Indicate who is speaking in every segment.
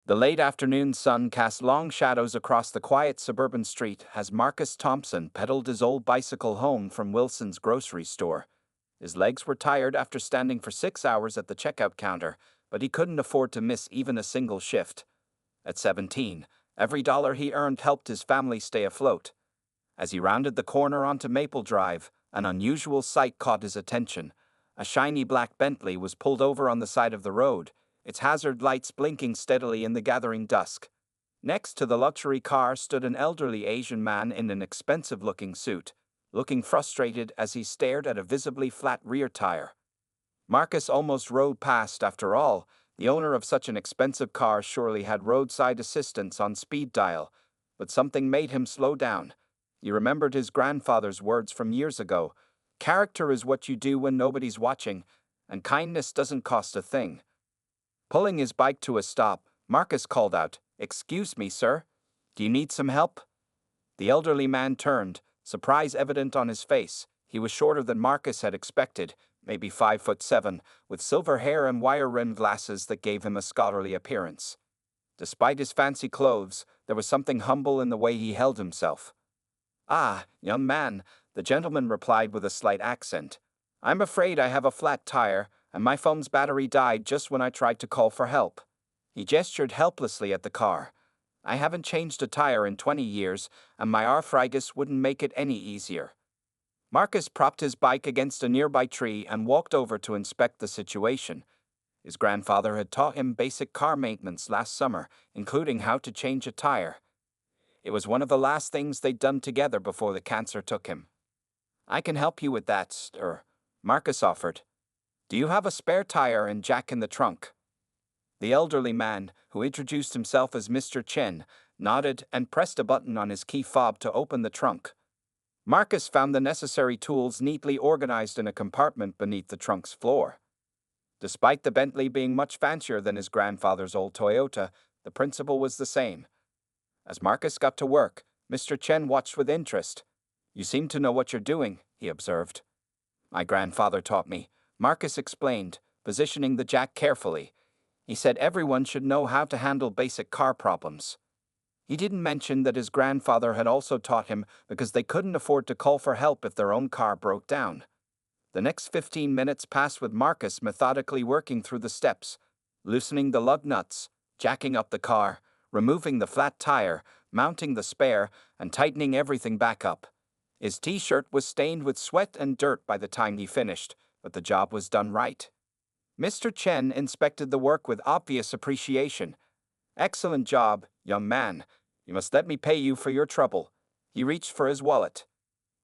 Speaker 1: The late afternoon sun cast long shadows across the quiet suburban street as Marcus Thompson pedaled his old bicycle home from Wilson's grocery store. His legs were tired after standing for 6 hours at the checkout counter, but he couldn't afford to miss even a single shift. At 17, every dollar he earned helped his family stay afloat. As he rounded the corner onto Maple Drive, an unusual sight caught his attention. A shiny black Bentley was pulled over on the side of the road, its hazard lights blinking steadily in the gathering dusk. Next to the luxury car stood an elderly Asian man in an expensive-looking suit, looking frustrated as he stared at a visibly flat rear tire. Marcus almost rode past. After all, the owner of such an expensive car surely had roadside assistance on speed dial, but something made him slow down. He remembered his grandfather's words from years ago. Character is what you do when nobody's watching, and kindness doesn't cost a thing. Pulling his bike to a stop, Marcus called out, "Excuse me, sir. Do you need some help?" The elderly man turned, surprise evident on his face. He was shorter than Marcus had expected, maybe 5'7", with silver hair and wire-rimmed glasses that gave him a scholarly appearance. Despite his fancy clothes, there was something humble in the way he held himself. "Ah, young man," the gentleman replied with a slight accent. "I'm afraid I have a flat tire, and my phone's battery died just when I tried to call for help." He gestured helplessly at the car. "I haven't changed a tire in 20 years, and my arthritis wouldn't make it any easier." Marcus propped his bike against a nearby tree and walked over to inspect the situation. His grandfather had taught him basic car maintenance last summer, including how to change a tire. It was one of the last things they'd done together before the cancer took him. "I can help you with that, sir," Marcus offered. "Do you have a spare tire and jack in the trunk?" The elderly man, who introduced himself as Mr. Chen, nodded and pressed a button on his key fob to open the trunk. Marcus found the necessary tools neatly organized in a compartment beneath the trunk's floor. Despite the Bentley being much fancier than his grandfather's old Toyota, the principle was the same. As Marcus got to work, Mr. Chen watched with interest. "You seem to know what you're doing," he observed. "My grandfather taught me," Marcus explained, positioning the jack carefully. He said everyone should know how to handle basic car problems. He didn't mention that his grandfather had also taught him because they couldn't afford to call for help if their own car broke down. The next 15 minutes passed with Marcus methodically working through the steps, loosening the lug nuts, jacking up the car, removing the flat tire, mounting the spare, and tightening everything back up. His t-shirt was stained with sweat and dirt by the time he finished, but the job was done right. Mr. Chen inspected the work with obvious appreciation. "Excellent job, young man. You must let me pay you for your trouble." He reached for his wallet.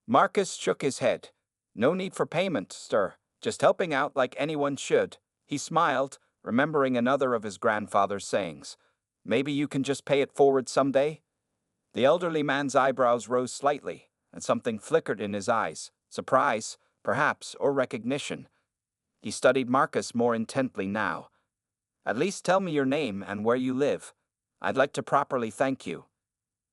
Speaker 1: Marcus shook his head. "No need for payment, sir. Just helping out like anyone should." He smiled, remembering another of his grandfather's sayings. "Maybe you can just pay it forward someday?" The elderly man's eyebrows rose slightly, and something flickered in his eyes. Surprise, perhaps, or recognition. He studied Marcus more intently now. "At least tell me your name and where you live. I'd like to properly thank you."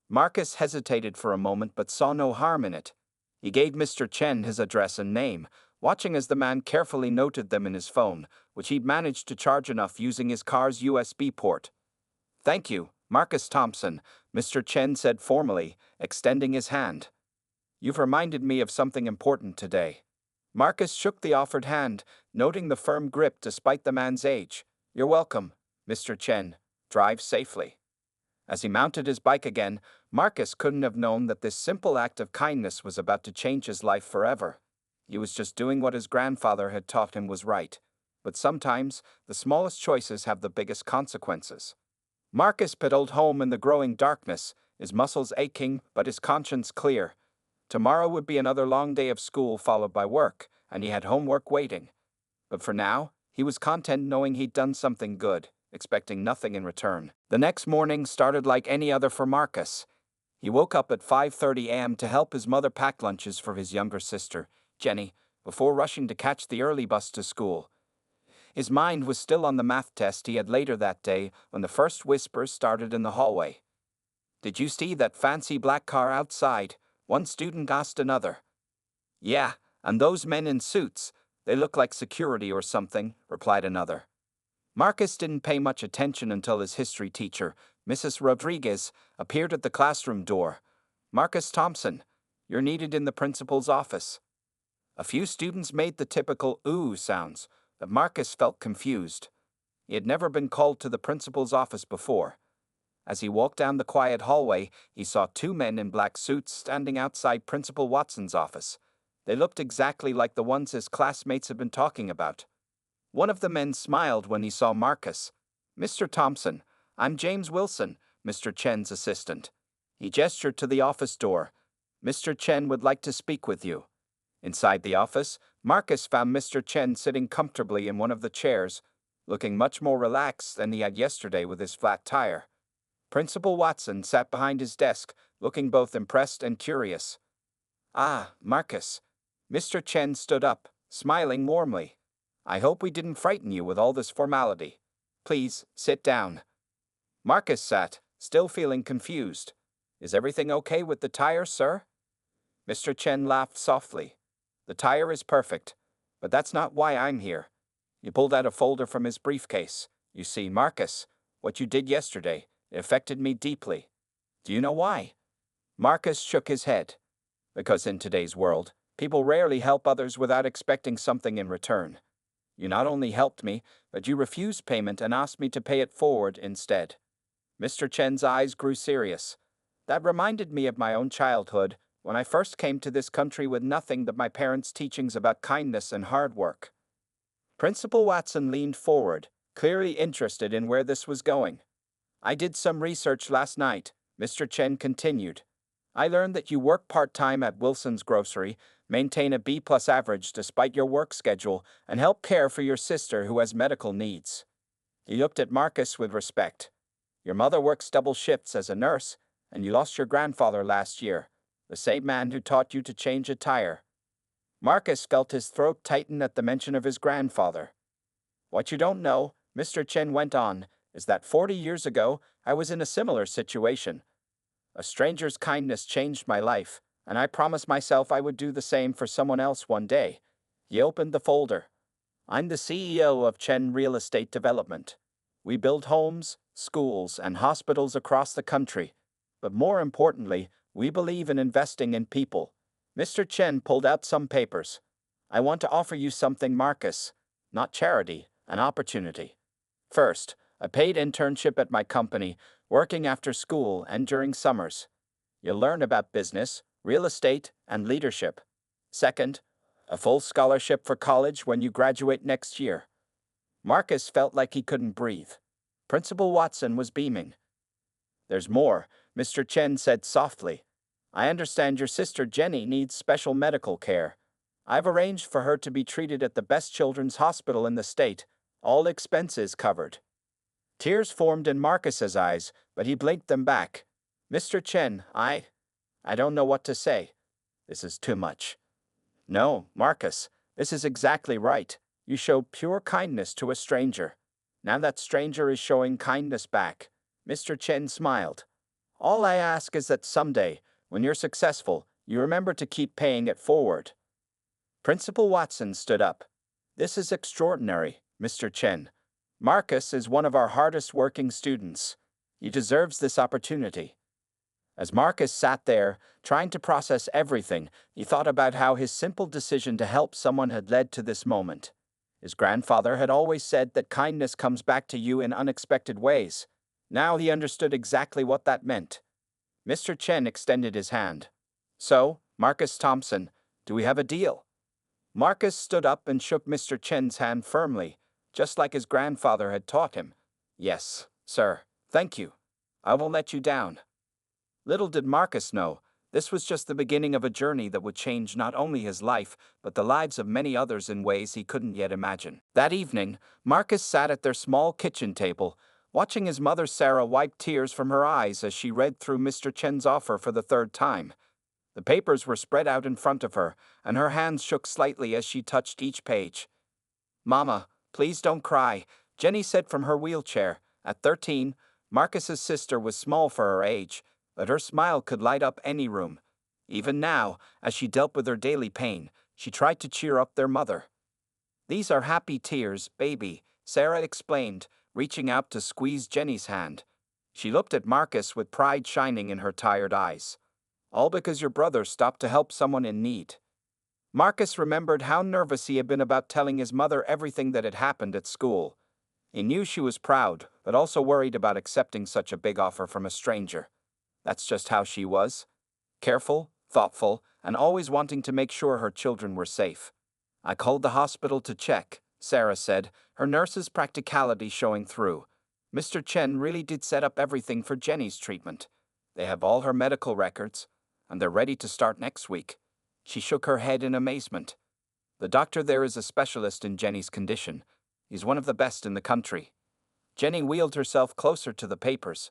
Speaker 1: Marcus hesitated for a moment but saw no harm in it. He gave Mr. Chen his address and name, watching as the man carefully noted them in his phone, which he'd managed to charge enough using his car's USB port. "Thank you, Marcus Thompson," Mr. Chen said formally, extending his hand. "You've reminded me of something important today." Marcus shook the offered hand, noting the firm grip despite the man's age. "You're welcome, Mr. Chen. Drive safely." As he mounted his bike again, Marcus couldn't have known that this simple act of kindness was about to change his life forever. He was just doing what his grandfather had taught him was right. But sometimes, the smallest choices have the biggest consequences. Marcus pedaled home in the growing darkness, his muscles aching but his conscience clear. Tomorrow would be another long day of school followed by work, and he had homework waiting. But for now, he was content knowing he'd done something good, expecting nothing in return. The next morning started like any other for Marcus. He woke up at 5:30 a.m. to help his mother pack lunches for his younger sister, Jenny, before rushing to catch the early bus to school. His mind was still on the math test he had later that day when the first whispers started in the hallway. "Did you see that fancy black car outside?" one student asked another. "Yeah, and those men in suits, they look like security or something," replied another. Marcus didn't pay much attention until his history teacher, Mrs. Rodriguez, appeared at the classroom door. "Marcus Thompson, you're needed in the principal's office." A few students made the typical ooh sounds, but Marcus felt confused. He had never been called to the principal's office before. As he walked down the quiet hallway, he saw two men in black suits standing outside Principal Watson's office. They looked exactly like the ones his classmates had been talking about. One of the men smiled when he saw Marcus. "Mr. Thompson, I'm James Wilson, Mr. Chen's assistant." He gestured to the office door. "Mr. Chen would like to speak with you." Inside the office, Marcus found Mr. Chen sitting comfortably in one of the chairs, looking much more relaxed than he had yesterday with his flat tire. Principal Watson sat behind his desk, looking both impressed and curious. "Ah, Marcus." Mr. Chen stood up, smiling warmly. "I hope we didn't frighten you with all this formality. Please, sit down." Marcus sat, still feeling confused. "Is everything okay with the tire, sir?" Mr. Chen laughed softly. "The tire is perfect, but that's not why I'm here." He pulled out a folder from his briefcase. "You see, Marcus, what you did yesterday, it affected me deeply." "Do you know why?" Marcus shook his head. "Because in today's world, people rarely help others without expecting something in return. You not only helped me, but you refused payment and asked me to pay it forward instead." Mr. Chen's eyes grew serious. "That reminded me of my own childhood, when I first came to this country with nothing but my parents' teachings about kindness and hard work." Principal Watson leaned forward, clearly interested in where this was going. "I did some research last night," Mr. Chen continued. "I learned that you work part-time at Wilson's grocery, maintain a B+ average despite your work schedule, and help care for your sister who has medical needs." He looked at Marcus with respect. "Your mother works double shifts as a nurse, and you lost your grandfather last year, the same man who taught you to change a tire." Marcus felt his throat tighten at the mention of his grandfather. "What you don't know," Mr. Chen went on, "is that 40 years ago, I was in a similar situation. A stranger's kindness changed my life, and I promised myself I would do the same for someone else one day." He opened the folder. "I'm the CEO of Chen Real Estate Development. We build homes, schools, and hospitals across the country. But more importantly, we believe in investing in people." Mr. Chen pulled out some papers. "I want to offer you something, Marcus. Not charity, an opportunity. First, a paid internship at my company, working after school and during summers. You'll learn about business, real estate, and leadership. Second, a full scholarship for college when you graduate next year." Marcus felt like he couldn't breathe. Principal Watson was beaming. "There's more," Mr. Chen said softly. "I understand your sister Jenny needs special medical care. I've arranged for her to be treated at the best children's hospital in the state, all expenses covered." Tears formed in Marcus's eyes, but he blinked them back. "Mr. Chen, I don't know what to say. This is too much." "No, Marcus, this is exactly right. You showed pure kindness to a stranger. Now that stranger is showing kindness back." Mr. Chen smiled. "All I ask is that someday, when you're successful, you remember to keep paying it forward." Principal Watson stood up. "This is extraordinary, Mr. Chen. Marcus is one of our hardest working students. He deserves this opportunity." As Marcus sat there, trying to process everything, he thought about how his simple decision to help someone had led to this moment. His grandfather had always said that kindness comes back to you in unexpected ways. Now he understood exactly what that meant. Mr. Chen extended his hand. "So, Marcus Thompson, do we have a deal?" Marcus stood up and shook Mr. Chen's hand firmly, just like his grandfather had taught him. "Yes, sir, thank you. I won't let you down." Little did Marcus know, this was just the beginning of a journey that would change not only his life, but the lives of many others in ways he couldn't yet imagine. That evening, Marcus sat at their small kitchen table, watching his mother Sarah wipe tears from her eyes as she read through Mr. Chen's offer for the third time. The papers were spread out in front of her, and her hands shook slightly as she touched each page. "Mama, please don't cry," Jenny said from her wheelchair. At 13, Marcus's sister was small for her age, but her smile could light up any room. Even now, as she dealt with her daily pain, she tried to cheer up their mother. "These are happy tears, baby," Sarah explained, reaching out to squeeze Jenny's hand. She looked at Marcus with pride shining in her tired eyes. All because your brother stopped to help someone in need. Marcus remembered how nervous he had been about telling his mother everything that had happened at school. He knew she was proud, but also worried about accepting such a big offer from a stranger. That's just how she was. Careful, thoughtful, and always wanting to make sure her children were safe. I called the hospital to check, Sarah said, her nurse's practicality showing through. Mr. Chen really did set up everything for Jenny's treatment. They have all her medical records, and they're ready to start next week. She shook her head in amazement. The doctor there is a specialist in Jenny's condition. He's one of the best in the country. Jenny wheeled herself closer to the papers.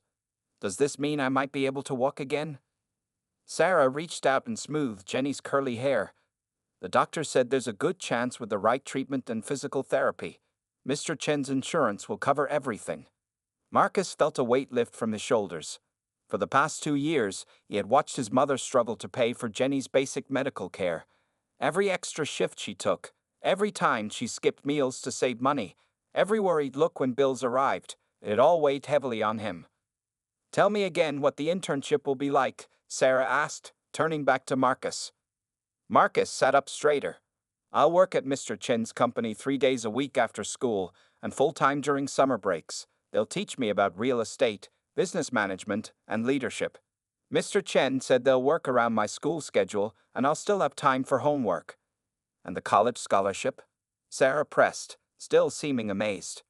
Speaker 1: Does this mean I might be able to walk again? Sarah reached out and smoothed Jenny's curly hair. The doctor said there's a good chance with the right treatment and physical therapy. Mr. Chen's insurance will cover everything. Marcus felt a weight lift from his shoulders. For the past 2 years, he had watched his mother struggle to pay for Jenny's basic medical care. Every extra shift she took, every time she skipped meals to save money, every worried look when bills arrived, it all weighed heavily on him. Tell me again what the internship will be like, Sarah asked, turning back to Marcus. Marcus sat up straighter. I'll work at Mr. Chen's company 3 days a week after school and full-time during summer breaks. They'll teach me about real estate, business management, and leadership. Mr. Chen said they'll work around my school schedule and I'll still have time for homework. And the college scholarship? Sarah pressed, still seeming amazed.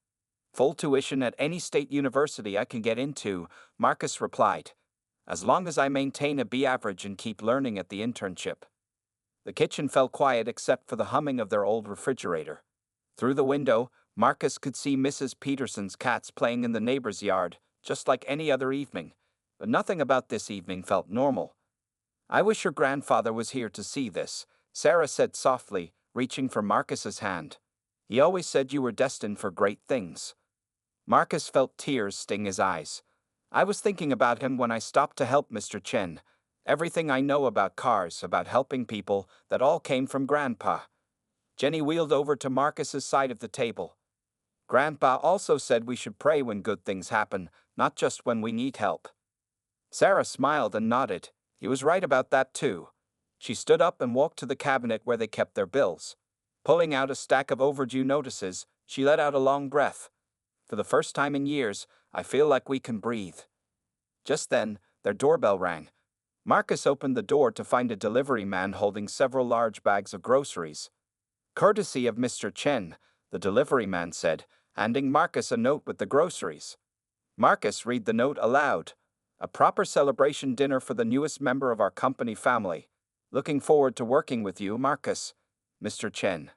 Speaker 1: Full tuition at any state university I can get into, Marcus replied. As long as I maintain a B average and keep learning at the internship. The kitchen fell quiet except for the humming of their old refrigerator. Through the window, Marcus could see Mrs. Peterson's cats playing in the neighbor's yard, just like any other evening. But nothing about this evening felt normal. I wish your grandfather was here to see this, Sarah said softly, reaching for Marcus's hand. He always said you were destined for great things. Marcus felt tears sting his eyes. I was thinking about him when I stopped to help Mr. Chen. Everything I know about cars, about helping people, that all came from Grandpa. Jenny wheeled over to Marcus's side of the table. Grandpa also said we should pray when good things happen, not just when we need help. Sarah smiled and nodded. He was right about that too. She stood up and walked to the cabinet where they kept their bills. Pulling out a stack of overdue notices, she let out a long breath. For the first time in years, I feel like we can breathe. Just then, their doorbell rang. Marcus opened the door to find a delivery man holding several large bags of groceries. Courtesy of Mr. Chen, the delivery man said, handing Marcus a note with the groceries. Marcus read the note aloud. A proper celebration dinner for the newest member of our company family. Looking forward to working with you, Marcus. Mr. Chen.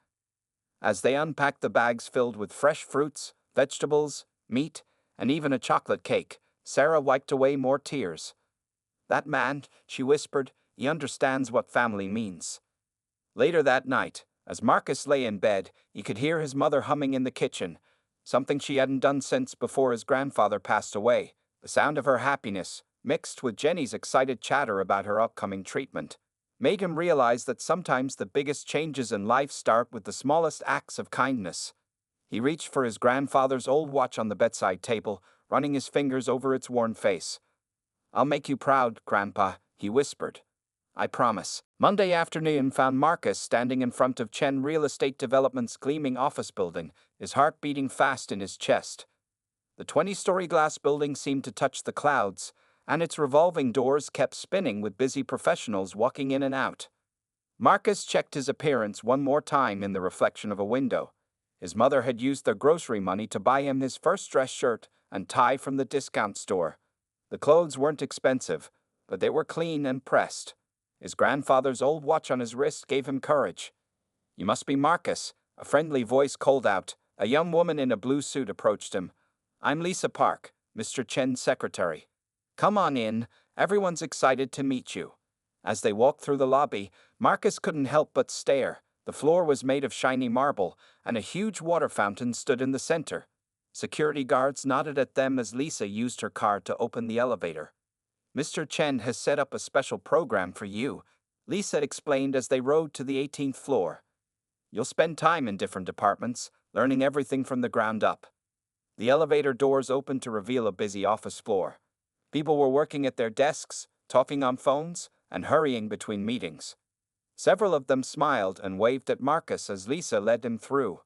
Speaker 1: As they unpacked the bags filled with fresh fruits, vegetables, meat, and even a chocolate cake, Sarah wiped away more tears. That man, she whispered, he understands what family means. Later that night, as Marcus lay in bed, he could hear his mother humming in the kitchen, something she hadn't done since before his grandfather passed away. The sound of her happiness, mixed with Jenny's excited chatter about her upcoming treatment, made him realize that sometimes the biggest changes in life start with the smallest acts of kindness. He reached for his grandfather's old watch on the bedside table, running his fingers over its worn face. I'll make you proud, Grandpa, he whispered. I promise. Monday afternoon found Marcus standing in front of Chen Real Estate Development's gleaming office building, his heart beating fast in his chest. The 20-story glass building seemed to touch the clouds, and its revolving doors kept spinning with busy professionals walking in and out. Marcus checked his appearance one more time in the reflection of a window. His mother had used their grocery money to buy him his first dress shirt and tie from the discount store. The clothes weren't expensive, but they were clean and pressed. His grandfather's old watch on his wrist gave him courage. You must be Marcus, a friendly voice called out. A young woman in a blue suit approached him. I'm Lisa Park, Mr. Chen's secretary. Come on in, everyone's excited to meet you. As they walked through the lobby, Marcus couldn't help but stare. The floor was made of shiny marble, and a huge water fountain stood in the center. Security guards nodded at them as Lisa used her card to open the elevator. Mr. Chen has set up a special program for you, Lisa explained as they rode to the 18th floor. You'll spend time in different departments, learning everything from the ground up. The elevator doors opened to reveal a busy office floor. People were working at their desks, talking on phones, and hurrying between meetings. Several of them smiled and waved at Marcus as Lisa led him through.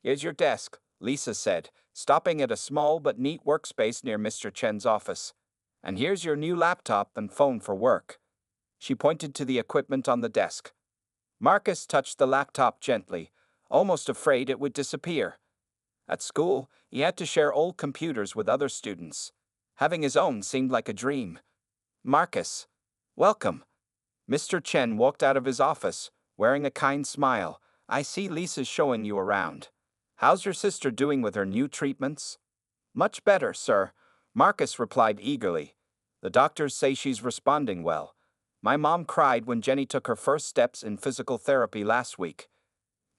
Speaker 1: "Here's your desk," Lisa said, stopping at a small but neat workspace near Mr. Chen's office. "And here's your new laptop and phone for work." She pointed to the equipment on the desk. Marcus touched the laptop gently, almost afraid it would disappear. At school, he had to share old computers with other students. Having his own seemed like a dream. "Marcus, welcome." Mr. Chen walked out of his office, wearing a kind smile. "I see Lisa's showing you around. How's your sister doing with her new treatments?" "Much better, sir," Marcus replied eagerly. "The doctors say she's responding well. My mom cried when Jenny took her first steps in physical therapy last week."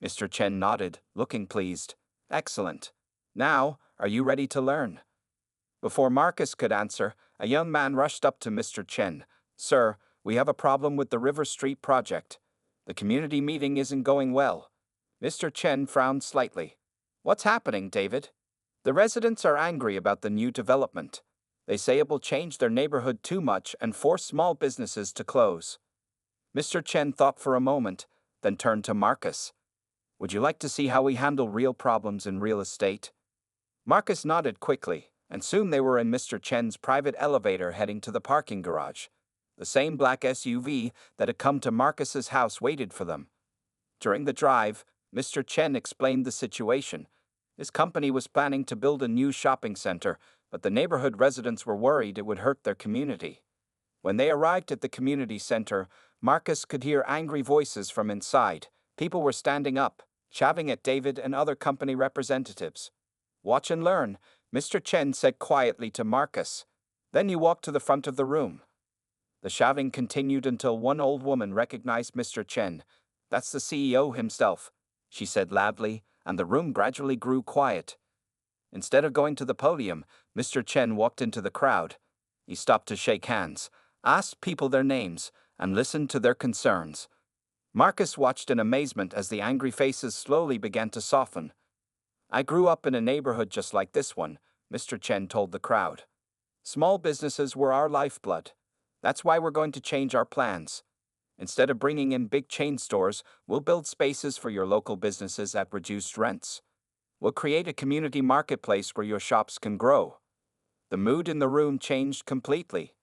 Speaker 1: Mr. Chen nodded, looking pleased. "Excellent. Now, are you ready to learn?" Before Marcus could answer, a young man rushed up to Mr. Chen. "Sir, we have a problem with the River Street project. The community meeting isn't going well." Mr. Chen frowned slightly. "What's happening, David?" "The residents are angry about the new development. They say it will change their neighborhood too much and force small businesses to close." Mr. Chen thought for a moment, then turned to Marcus. "Would you like to see how we handle real problems in real estate?" Marcus nodded quickly, and soon they were in Mr. Chen's private elevator heading to the parking garage. The same black SUV that had come to Marcus's house waited for them. During the drive, Mr. Chen explained the situation. His company was planning to build a new shopping center, but the neighborhood residents were worried it would hurt their community. When they arrived at the community center, Marcus could hear angry voices from inside. People were standing up, shouting at David and other company representatives. "Watch and learn," Mr. Chen said quietly to Marcus. "Then you walk to the front of the room." The shouting continued until one old woman recognized Mr. Chen. "That's the CEO himself," she said loudly, and the room gradually grew quiet. Instead of going to the podium, Mr. Chen walked into the crowd. He stopped to shake hands, asked people their names, and listened to their concerns. Marcus watched in amazement as the angry faces slowly began to soften. "I grew up in a neighborhood just like this one," Mr. Chen told the crowd. "Small businesses were our lifeblood. That's why we're going to change our plans. Instead of bringing in big chain stores, we'll build spaces for your local businesses at reduced rents. We'll create a community marketplace where your shops can grow." The mood in the room changed completely.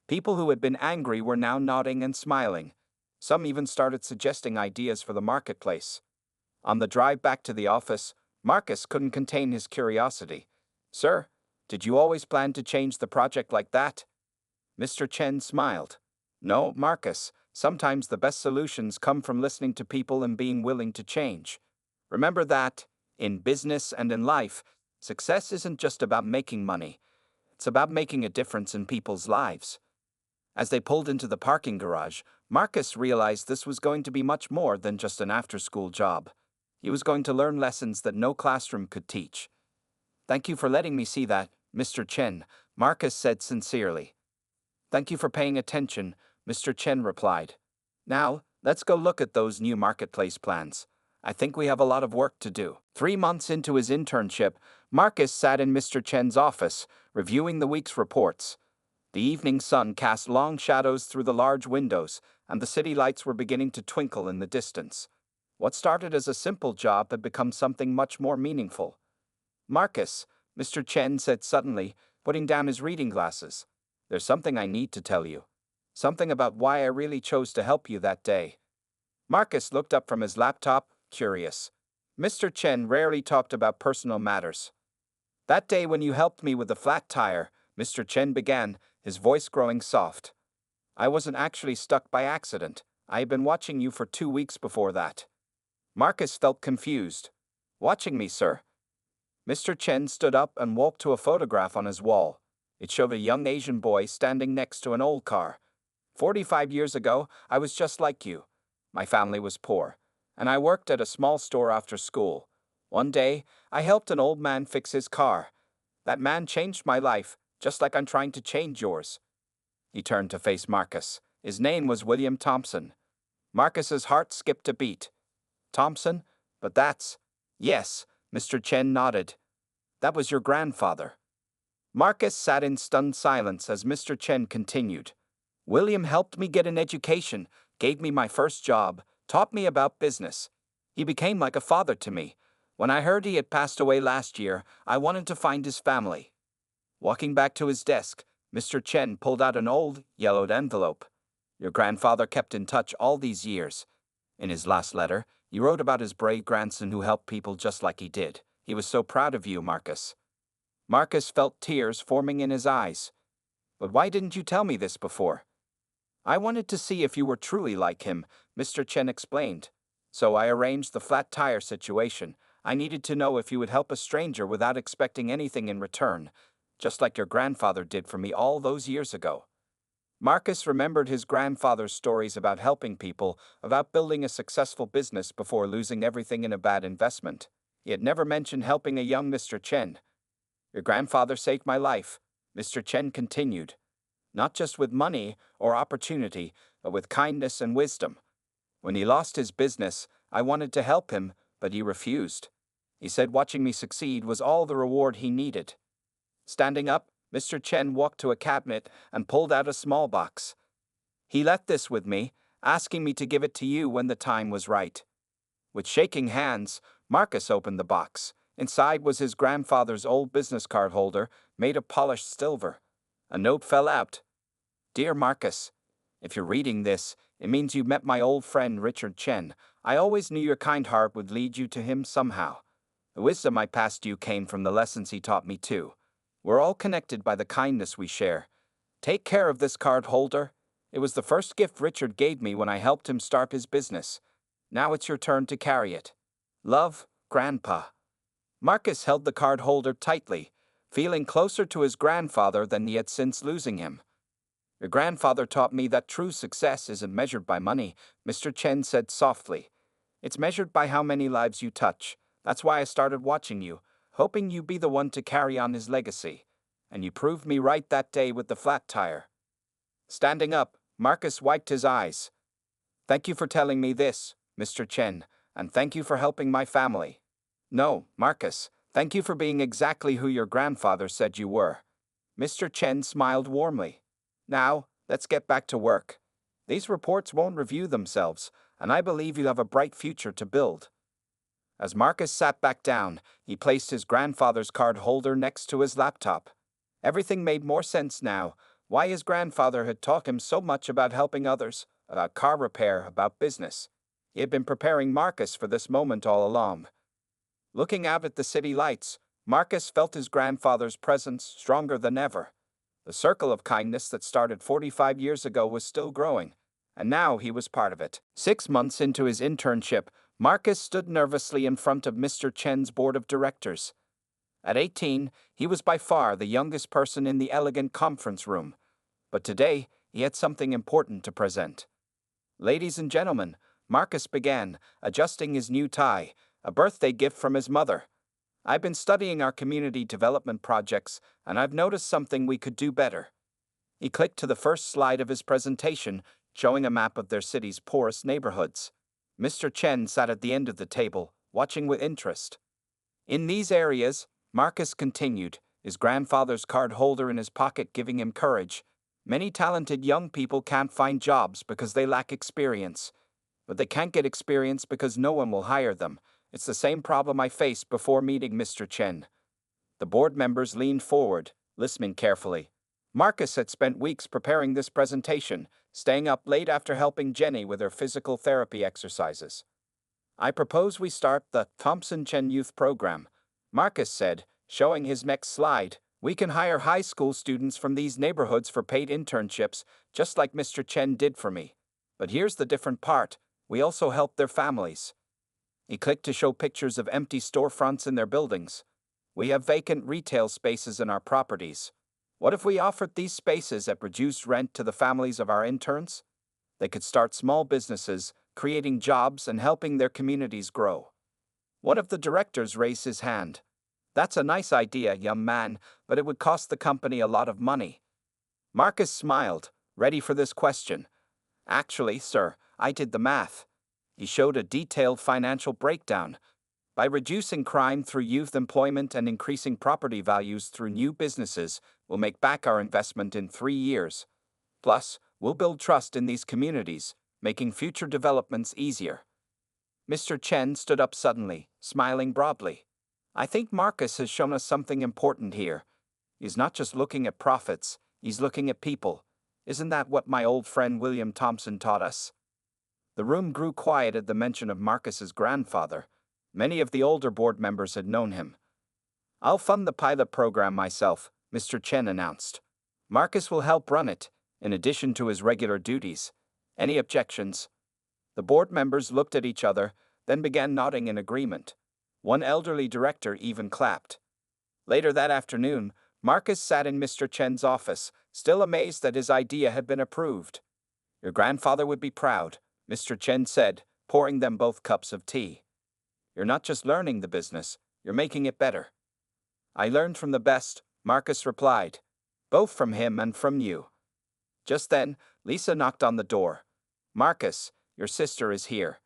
Speaker 1: People who had been angry were now nodding and smiling. Some even started suggesting ideas for the marketplace. On the drive back to the office, Marcus couldn't contain his curiosity. "Sir, did you always plan to change the project like that?" Mr. Chen smiled. "No, Marcus, sometimes the best solutions come from listening to people and being willing to change. Remember that, in business and in life, success isn't just about making money. It's about making a difference in people's lives." As they pulled into the parking garage, Marcus realized this was going to be much more than just an after-school job. He was going to learn lessons that no classroom could teach. "Thank you for letting me see that, Mr. Chen," Marcus said sincerely. "Thank you for paying attention," Mr. Chen replied. "Now, let's go look at those new marketplace plans. I think we have a lot of work to do." 3 months into his internship, Marcus sat in Mr. Chen's office, reviewing the week's reports. The evening sun cast long shadows through the large windows, and the city lights were beginning to twinkle in the distance. What started as a simple job had become something much more meaningful. "Marcus," Mr. Chen said suddenly, putting down his reading glasses, "there's something I need to tell you. Something about why I really chose to help you that day." Marcus looked up from his laptop, curious. Mr. Chen rarely talked about personal matters. "That day when you helped me with the flat tire," Mr. Chen began, his voice growing soft. "I wasn't actually stuck by accident. I had been watching you for 2 weeks before that." Marcus felt confused. "Watching me, sir?" Mr. Chen stood up and walked to a photograph on his wall. It showed a young Asian boy standing next to an old car. 45 years ago, I was just like you. My family was poor, and I worked at a small store after school. One day, I helped an old man fix his car. That man changed my life, just like I'm trying to change yours." He turned to face Marcus. His name was William Thompson. Marcus's heart skipped a beat. "Thompson? But that's—" "Yes," Mr. Chen nodded. That was your grandfather. Marcus sat in stunned silence as Mr. Chen continued. William helped me get an education, gave me my first job, taught me about business. He became like a father to me. When I heard he had passed away last year, I wanted to find his family. Walking back to his desk, Mr. Chen pulled out an old, yellowed envelope. Your grandfather kept in touch all these years. In his last letter, he wrote about his brave grandson who helped people just like he did. He was so proud of you, Marcus. Marcus felt tears forming in his eyes. But why didn't you tell me this before? I wanted to see if you were truly like him, Mr. Chen explained. So I arranged the flat tire situation. I needed to know if you would help a stranger without expecting anything in return, just like your grandfather did for me all those years ago. Marcus remembered his grandfather's stories about helping people, about building a successful business before losing everything in a bad investment. He had never mentioned helping a young Mr. Chen. Your grandfather saved my life, Mr. Chen continued. Not just with money or opportunity, but with kindness and wisdom. When he lost his business, I wanted to help him, but he refused. He said watching me succeed was all the reward he needed. Standing up, Mr. Chen walked to a cabinet and pulled out a small box. He left this with me, asking me to give it to you when the time was right. With shaking hands, Marcus opened the box. Inside was his grandfather's old business card holder, made of polished silver. A note fell out. Dear Marcus, if you're reading this, it means you met my old friend Richard Chen. I always knew your kind heart would lead you to him somehow. The wisdom I passed you came from the lessons he taught me too. We're all connected by the kindness we share. Take care of this card holder. It was the first gift Richard gave me when I helped him start his business. Now it's your turn to carry it. Love, Grandpa. Marcus held the card holder tightly, feeling closer to his grandfather than he had since losing him. Your grandfather taught me that true success isn't measured by money, Mr. Chen said softly. It's measured by how many lives you touch. That's why I started watching you, hoping you'd be the one to carry on his legacy. And you proved me right that day with the flat tire. Standing up, Marcus wiped his eyes. Thank you for telling me this, Mr. Chen, and thank you for helping my family. No, Marcus, thank you for being exactly who your grandfather said you were. Mr. Chen smiled warmly. Now, let's get back to work. These reports won't review themselves, and I believe you have a bright future to build. As Marcus sat back down, he placed his grandfather's card holder next to his laptop. Everything made more sense now, why his grandfather had taught him so much about helping others, about car repair, about business. He had been preparing Marcus for this moment all along. Looking out at the city lights, Marcus felt his grandfather's presence stronger than ever. The circle of kindness that started 45 years ago was still growing, and now he was part of it. 6 months into his internship, Marcus stood nervously in front of Mr. Chen's board of directors. At 18, he was by far the youngest person in the elegant conference room, but today he had something important to present. Ladies and gentlemen, Marcus began, adjusting his new tie, a birthday gift from his mother. I've been studying our community development projects, and I've noticed something we could do better. He clicked to the first slide of his presentation, showing a map of their city's poorest neighborhoods. Mr. Chen sat at the end of the table, watching with interest. In these areas, Marcus continued, his grandfather's card holder in his pocket giving him courage. Many talented young people can't find jobs because they lack experience. But they can't get experience because no one will hire them. It's the same problem I faced before meeting Mr. Chen. The board members leaned forward, listening carefully. Marcus had spent weeks preparing this presentation, staying up late after helping Jenny with her physical therapy exercises. I propose we start the Thompson Chen Youth Program, Marcus said, showing his next slide. We can hire high school students from these neighborhoods for paid internships, just like Mr. Chen did for me. But here's the different part. We also help their families. He clicked to show pictures of empty storefronts in their buildings. We have vacant retail spaces in our properties. What if we offered these spaces at reduced rent to the families of our interns? They could start small businesses, creating jobs and helping their communities grow. One of the directors raised his hand. That's a nice idea, young man, but it would cost the company a lot of money. Marcus smiled, ready for this question. Actually, sir, I did the math. He showed a detailed financial breakdown. By reducing crime through youth employment and increasing property values through new businesses, we'll make back our investment in 3 years. Plus, we'll build trust in these communities, making future developments easier. Mr. Chen stood up suddenly, smiling broadly. I think Marcus has shown us something important here. He's not just looking at profits, he's looking at people. Isn't that what my old friend William Thompson taught us? The room grew quiet at the mention of Marcus's grandfather. Many of the older board members had known him. I'll fund the pilot program myself, Mr. Chen announced. Marcus will help run it, in addition to his regular duties. Any objections? The board members looked at each other, then began nodding in agreement. One elderly director even clapped. Later that afternoon, Marcus sat in Mr. Chen's office, still amazed that his idea had been approved. Your grandfather would be proud, Mr. Chen said, pouring them both cups of tea. You're not just learning the business, you're making it better. I learned from the best, Marcus replied. Both from him and from you. Just then, Lisa knocked on the door. Marcus, your sister is here.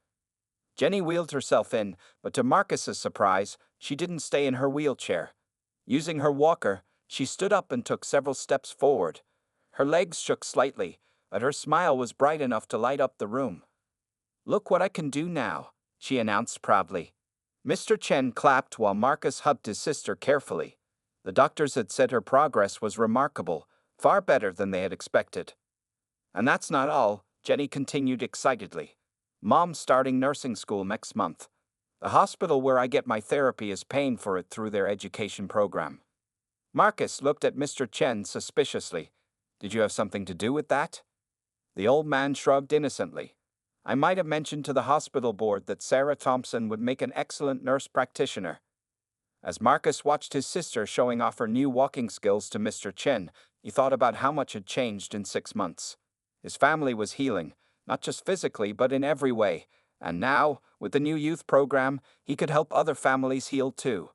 Speaker 1: Jenny wheeled herself in, but to Marcus's surprise, she didn't stay in her wheelchair. Using her walker, she stood up and took several steps forward. Her legs shook slightly, but her smile was bright enough to light up the room. Look what I can do now, she announced proudly. Mr. Chen clapped while Marcus hugged his sister carefully. The doctors had said her progress was remarkable, far better than they had expected. And that's not all, Jenny continued excitedly. Mom's starting nursing school next month. The hospital where I get my therapy is paying for it through their education program. Marcus looked at Mr. Chen suspiciously. Did you have something to do with that? The old man shrugged innocently. I might have mentioned to the hospital board that Sarah Thompson would make an excellent nurse practitioner. As Marcus watched his sister showing off her new walking skills to Mr. Chen, he thought about how much had changed in 6 months. His family was healing, not just physically but in every way, and now, with the new youth program, he could help other families heal too.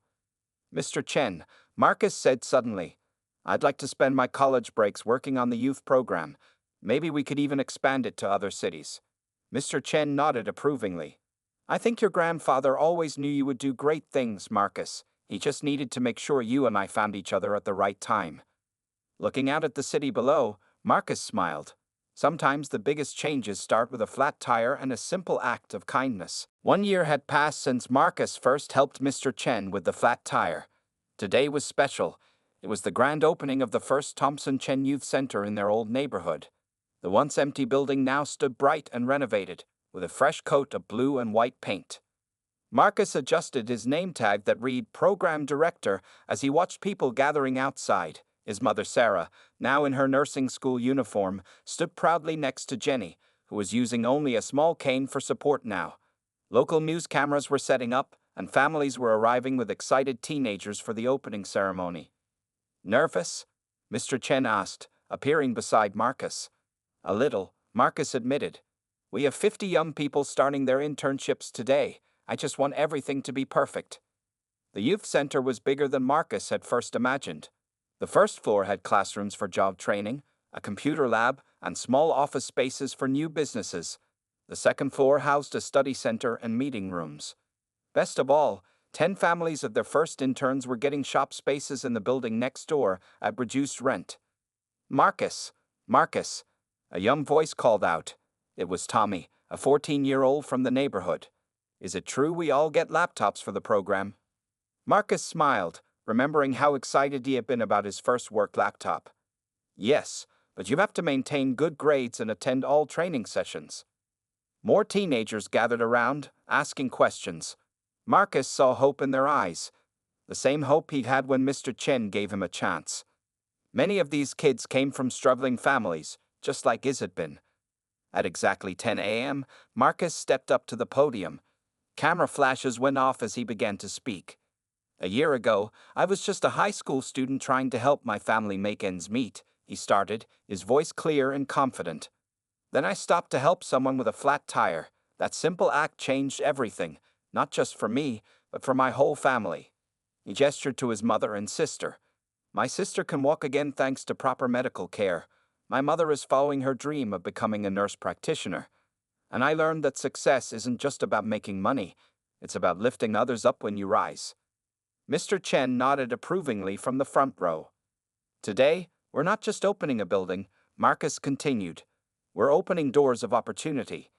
Speaker 1: Mr. Chen, Marcus said suddenly, I'd like to spend my college breaks working on the youth program. Maybe we could even expand it to other cities. Mr. Chen nodded approvingly. I think your grandfather always knew you would do great things, Marcus. He just needed to make sure you and I found each other at the right time. Looking out at the city below, Marcus smiled. Sometimes the biggest changes start with a flat tire and a simple act of kindness. 1 year had passed since Marcus first helped Mr. Chen with the flat tire. Today was special. It was the grand opening of the first Thompson Chen Youth Center in their old neighborhood. The once empty building now stood bright and renovated, with a fresh coat of blue and white paint. Marcus adjusted his name tag that read Program Director as he watched people gathering outside. His mother Sarah, now in her nursing school uniform, stood proudly next to Jenny, who was using only a small cane for support now. Local news cameras were setting up, and families were arriving with excited teenagers for the opening ceremony. Nervous? Mr. Chen asked, appearing beside Marcus. A little, Marcus admitted. We have 50 young people starting their internships today. I just want everything to be perfect. The youth center was bigger than Marcus had first imagined. The first floor had classrooms for job training, a computer lab, and small office spaces for new businesses. The second floor housed a study center and meeting rooms. Best of all, 10 families of their first interns were getting shop spaces in the building next door at reduced rent. Marcus, Marcus, a young voice called out. It was Tommy, a 14-year-old from the neighborhood. Is it true we all get laptops for the program? Marcus smiled, remembering how excited he had been about his first work laptop. Yes, but you have to maintain good grades and attend all training sessions. More teenagers gathered around, asking questions. Marcus saw hope in their eyes, the same hope he'd had when Mr. Chen gave him a chance. Many of these kids came from struggling families, just like his had been. At exactly 10 a.m., Marcus stepped up to the podium. Camera flashes went off as he began to speak. A year ago, I was just a high school student trying to help my family make ends meet, he started, his voice clear and confident. Then I stopped to help someone with a flat tire. That simple act changed everything, not just for me, but for my whole family. He gestured to his mother and sister. My sister can walk again thanks to proper medical care. My mother is following her dream of becoming a nurse practitioner. And I learned that success isn't just about making money. It's about lifting others up when you rise. Mr. Chen nodded approvingly from the front row. Today, we're not just opening a building, Marcus continued. We're opening doors of opportunity.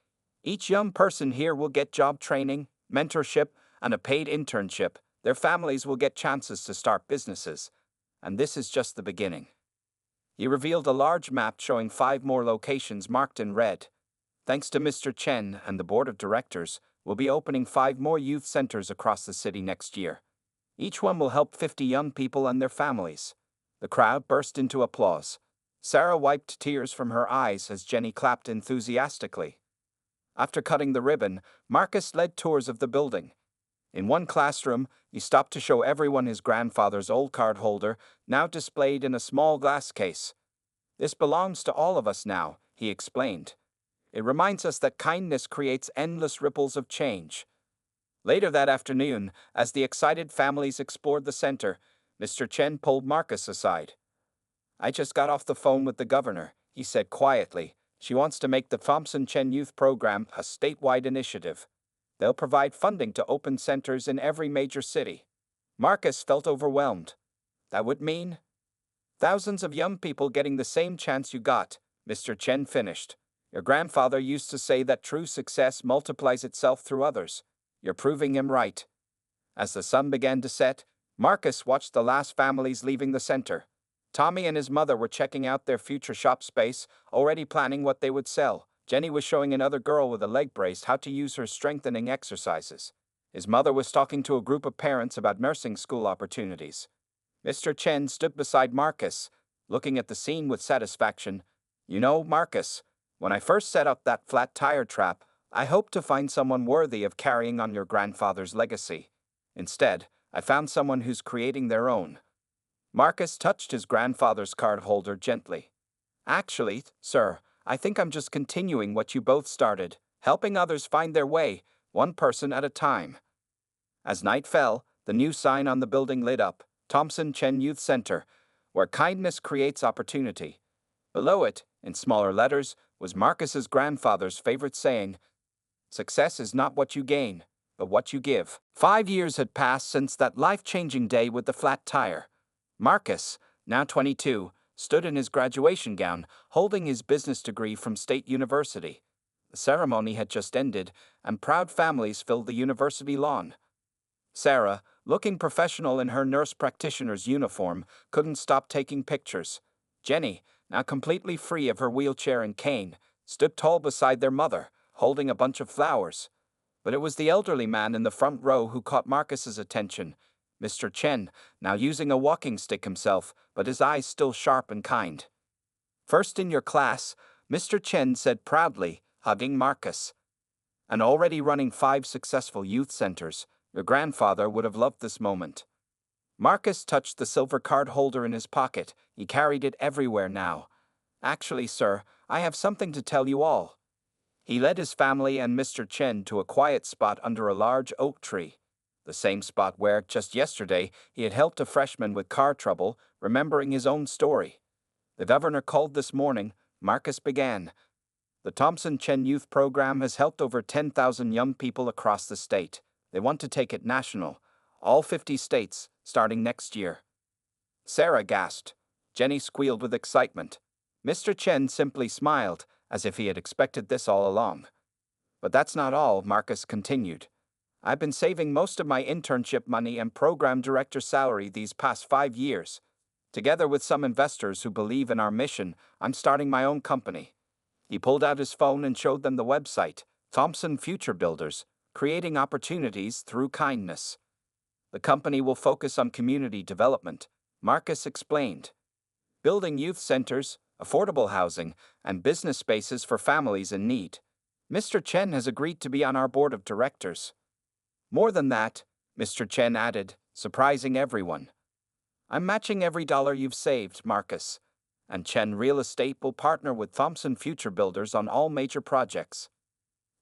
Speaker 1: Each young person here will get job training, mentorship, and a paid internship. Their families will get chances to start businesses. And this is just the beginning. He revealed a large map showing 5 more locations marked in red. Thanks to Mr. Chen and the board of directors, we'll be opening 5 more youth centers across the city next year. Each one will help 50 young people and their families. The crowd burst into applause. Sarah wiped tears from her eyes as Jenny clapped enthusiastically. After cutting the ribbon, Marcus led tours of the building. In one classroom, he stopped to show everyone his grandfather's old card holder, now displayed in a small glass case. This belongs to all of us now, he explained. It reminds us that kindness creates endless ripples of change. Later that afternoon, as the excited families explored the center, Mr. Chen pulled Marcus aside. I just got off the phone with the governor, he said quietly. She wants to make the Thompson Chen Youth Program a statewide initiative. They'll provide funding to open centers in every major city. Marcus felt overwhelmed. That would mean thousands of young people getting the same chance you got, Mr. Chen finished. Your grandfather used to say that true success multiplies itself through others. You're proving him right. As the sun began to set, Marcus watched the last families leaving the center. Tommy and his mother were checking out their future shop space, already planning what they would sell. Jenny was showing another girl with a leg brace how to use her strengthening exercises. His mother was talking to a group of parents about nursing school opportunities. Mr. Chen stood beside Marcus, looking at the scene with satisfaction. You know, Marcus, when I first set up that flat tire trap, I hoped to find someone worthy of carrying on your grandfather's legacy. Instead, I found someone who's creating their own. Marcus touched his grandfather's card holder gently. Actually, sir, I think I'm just continuing what you both started, helping others find their way, one person at a time. As night fell, the new sign on the building lit up, Thompson Chen Youth Center, where kindness creates opportunity. Below it, in smaller letters, was Marcus's grandfather's favorite saying, success is not what you gain, but what you give. 5 years had passed since that life-changing day with the flat tire. Marcus, now 22, stood in his graduation gown, holding his business degree from State University. The ceremony had just ended, and proud families filled the university lawn. Sarah, looking professional in her nurse practitioner's uniform, couldn't stop taking pictures. Jenny, now completely free of her wheelchair and cane, stood tall beside their mother, holding a bunch of flowers. But it was the elderly man in the front row who caught Marcus's attention. Mr. Chen, now using a walking stick himself, but his eyes still sharp and kind. First in your class, Mr. Chen said proudly, hugging Marcus. And already running 5 successful youth centers, your grandfather would have loved this moment. Marcus touched the silver card holder in his pocket. He carried it everywhere now. Actually, sir, I have something to tell you all. He led his family and Mr. Chen to a quiet spot under a large oak tree. The same spot where, just yesterday, he had helped a freshman with car trouble, remembering his own story. The governor called this morning, Marcus began. The Thompson Chen Youth Program has helped over 10,000 young people across the state. They want to take it national, all 50 states, starting next year. Sarah gasped. Jenny squealed with excitement. Mr. Chen simply smiled, as if he had expected this all along. But that's not all, Marcus continued. I've been saving most of my internship money and program director salary these past 5 years. Together with some investors who believe in our mission, I'm starting my own company. He pulled out his phone and showed them the website, Thompson Future Builders, creating opportunities through kindness. The company will focus on community development, Marcus explained. Building youth centers, affordable housing, and business spaces for families in need. Mr. Chen has agreed to be on our board of directors. More than that, Mr. Chen added, surprising everyone. I'm matching every dollar you've saved, Marcus, and Chen Real Estate will partner with Thompson Future Builders on all major projects.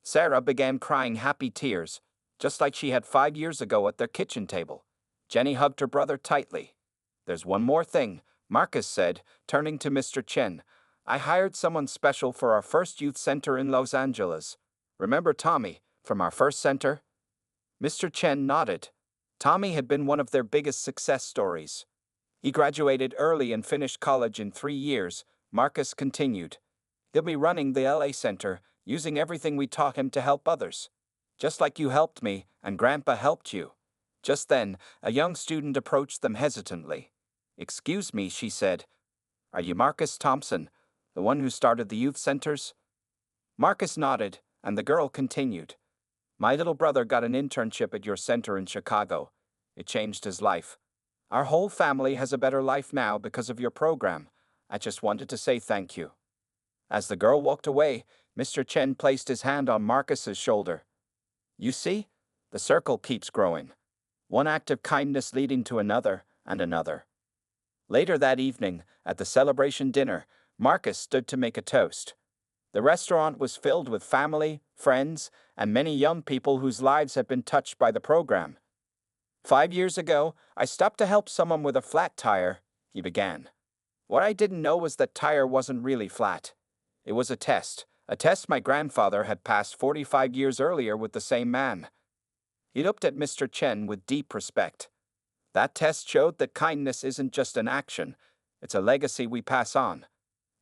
Speaker 1: Sarah began crying happy tears, just like she had 5 years ago at their kitchen table. Jenny hugged her brother tightly. There's one more thing, Marcus said, turning to Mr. Chen. I hired someone special for our first youth center in Los Angeles. Remember Tommy, from our first center? Mr. Chen nodded. Tommy had been one of their biggest success stories. He graduated early and finished college in 3 years. Marcus continued. He'll be running the LA Center, using everything we taught him to help others. Just like you helped me, and Grandpa helped you. Just then, a young student approached them hesitantly. "Excuse me," she said. "Are you Marcus Thompson, the one who started the youth centers?" Marcus nodded, and the girl continued. "My little brother got an internship at your center in Chicago. It changed his life. Our whole family has a better life now because of your program. I just wanted to say thank you." As the girl walked away, Mr. Chen placed his hand on Marcus's shoulder. "You see? The circle keeps growing. One act of kindness leading to another and another." Later that evening, at the celebration dinner, Marcus stood to make a toast. The restaurant was filled with family, friends, and many young people whose lives had been touched by the program. "5 years ago, I stopped to help someone with a flat tire," he began. "What I didn't know was that tire wasn't really flat. It was a test my grandfather had passed 45 years earlier with the same man." He looked at Mr. Chen with deep respect. "That test showed that kindness isn't just an action, it's a legacy we pass on.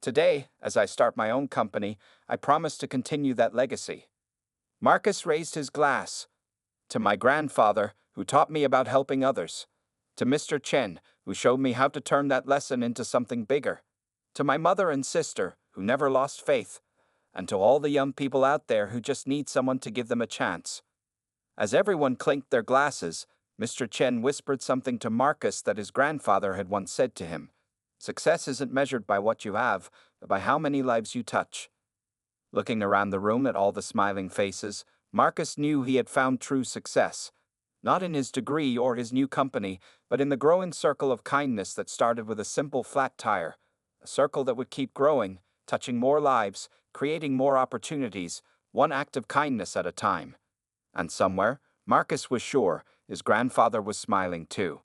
Speaker 1: Today, as I start my own company, I promise to continue that legacy." Marcus raised his glass. "To my grandfather, who taught me about helping others. To Mr. Chen, who showed me how to turn that lesson into something bigger. To my mother and sister, who never lost faith. And to all the young people out there who just need someone to give them a chance." As everyone clinked their glasses, Mr. Chen whispered something to Marcus that his grandfather had once said to him. "Success isn't measured by what you have, but by how many lives you touch." Looking around the room at all the smiling faces, Marcus knew he had found true success. Not in his degree or his new company, but in the growing circle of kindness that started with a simple flat tire. A circle that would keep growing, touching more lives, creating more opportunities, one act of kindness at a time. And somewhere, Marcus was sure, his grandfather was smiling too.